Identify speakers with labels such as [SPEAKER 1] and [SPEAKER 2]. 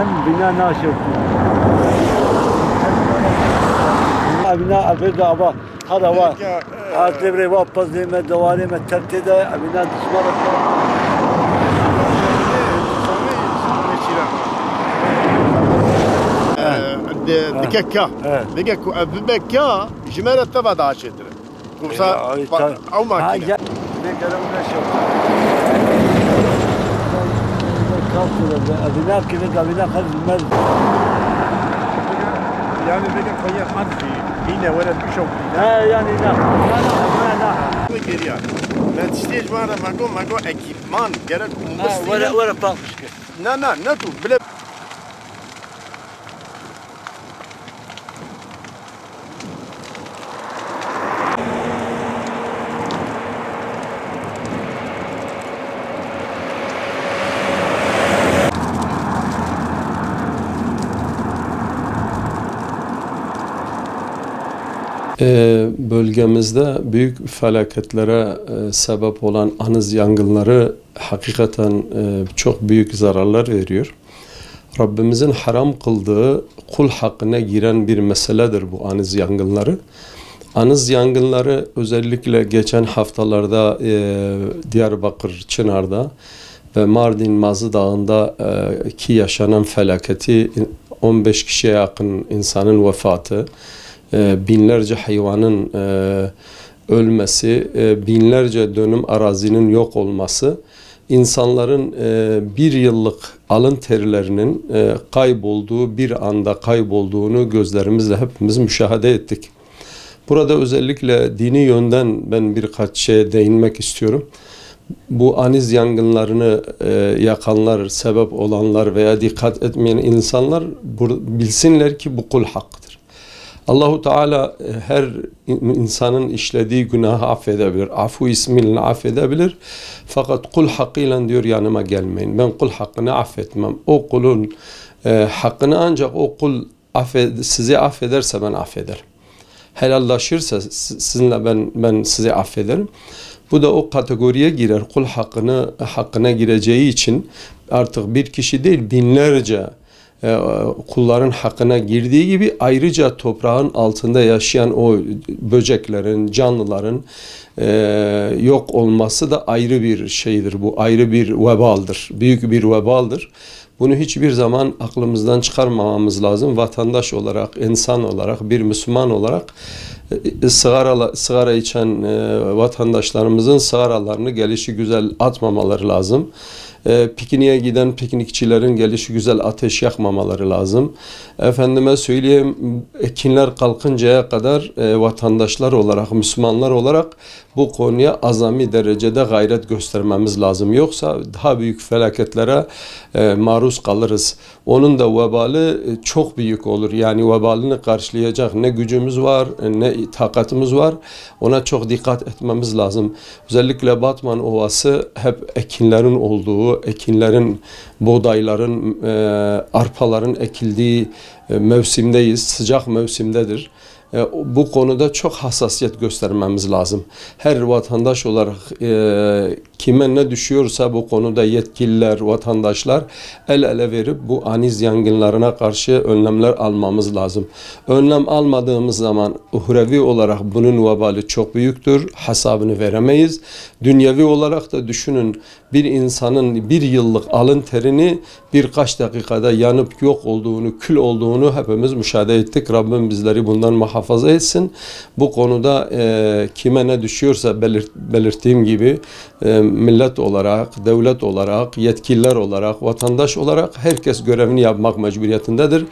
[SPEAKER 1] Em bina naşıp. Bina abida aba hada var. Artebre var pazleme davareme tertede bina dışmara.
[SPEAKER 2] دككة دكك ببكة جمالة تبع عشرة كوسا أو ماكينة
[SPEAKER 1] أبناء كذا أبناء خلف المرض
[SPEAKER 2] يعني بقى خير حنفي هنا ولا بشوف
[SPEAKER 1] يعني لا
[SPEAKER 2] ما تشتيش مرة ما جو أكيبمان جرك
[SPEAKER 1] ولا باقش
[SPEAKER 2] لا نتو بلا
[SPEAKER 3] Bölgemizde büyük felaketlere sebep olan anız yangınları hakikaten çok büyük zararlar veriyor. Rabbimizin haram kıldığı kul hakkına giren bir meseledir bu anız yangınları. Anız yangınları özellikle geçen haftalarda Diyarbakır, Çınar'da ve Mardin Mazı Dağı'nda ki yaşanan felaketi 15 kişiye yakın insanın vefatı, binlerce hayvanın ölmesi, binlerce dönüm arazinin yok olması, insanların bir yıllık alın terilerinin kaybolduğu bir anda kaybolduğunu gözlerimizle hepimiz müşahede ettik. Burada özellikle dini yönden ben birkaç şeye değinmek istiyorum. Bu aniz yangınlarını yakanlar, sebep olanlar veya dikkat etmeyen insanlar bilsinler ki bu kul hakkıdır. Allahu Teala her insanın işlediği günahı affedebilir. Afu ismiyle affedebilir. Fakat kul hakkıyla diyor yanıma gelmeyin. Ben kul hakkını affetmem. O kulun hakkını ancak o kul sizi affederse ben affederim. Helallaşırsa sizinle ben sizi affederim. Bu da o kategoriye girer. Kul hakkına gireceği için artık bir kişi değil binlerce kulların hakkına girdiği gibi ayrıca toprağın altında yaşayan o böceklerin, canlıların yok olması da ayrı bir şeydir. Bu ayrı bir vebaldır. Büyük bir vebaldır. Bunu hiçbir zaman aklımızdan çıkarmamamız lazım. Vatandaş olarak, insan olarak, bir Müslüman olarak sigara içen vatandaşlarımızın sigaralarını gelişigüzel atmamaları lazım. Pikniğe giden piknikçilerin gelişigüzel ateş yakmamaları lazım. Efendime söyleyeyim, ekinler kalkıncaya kadar vatandaşlar olarak, Müslümanlar olarak bu konuya azami derecede gayret göstermemiz lazım. Yoksa daha büyük felaketlere maruz kalırız. Onun da vebali çok büyük olur. Yani vebalini karşılayacak ne gücümüz var, ne takatımız var. Ona çok dikkat etmemiz lazım. Özellikle Batman Ovası hep ekinlerin olduğu, ekinlerin, buğdayların, arpaların ekildiği mevsimdeyiz. Sıcak mevsimdedir. Bu konuda çok hassasiyet göstermemiz lazım. Her vatandaş olarak kime ne düşüyorsa bu konuda yetkililer, vatandaşlar el ele verip bu aniz yangınlarına karşı önlemler almamız lazım. Önlem almadığımız zaman uhrevi olarak bunun vebali çok büyüktür. Hesabını veremeyiz. Dünyevi olarak da düşünün, bir insanın bir yıllık alın terini birkaç dakikada yanıp yok olduğunu, kül olduğunu hepimiz müşahede ettik. Rabbim bizleri bundan muhafaza etsin. Bu konuda kime ne düşüyorsa belirttiğim gibi millet olarak, devlet olarak, yetkililer olarak, vatandaş olarak herkes görevini yapmak mecburiyetindedir.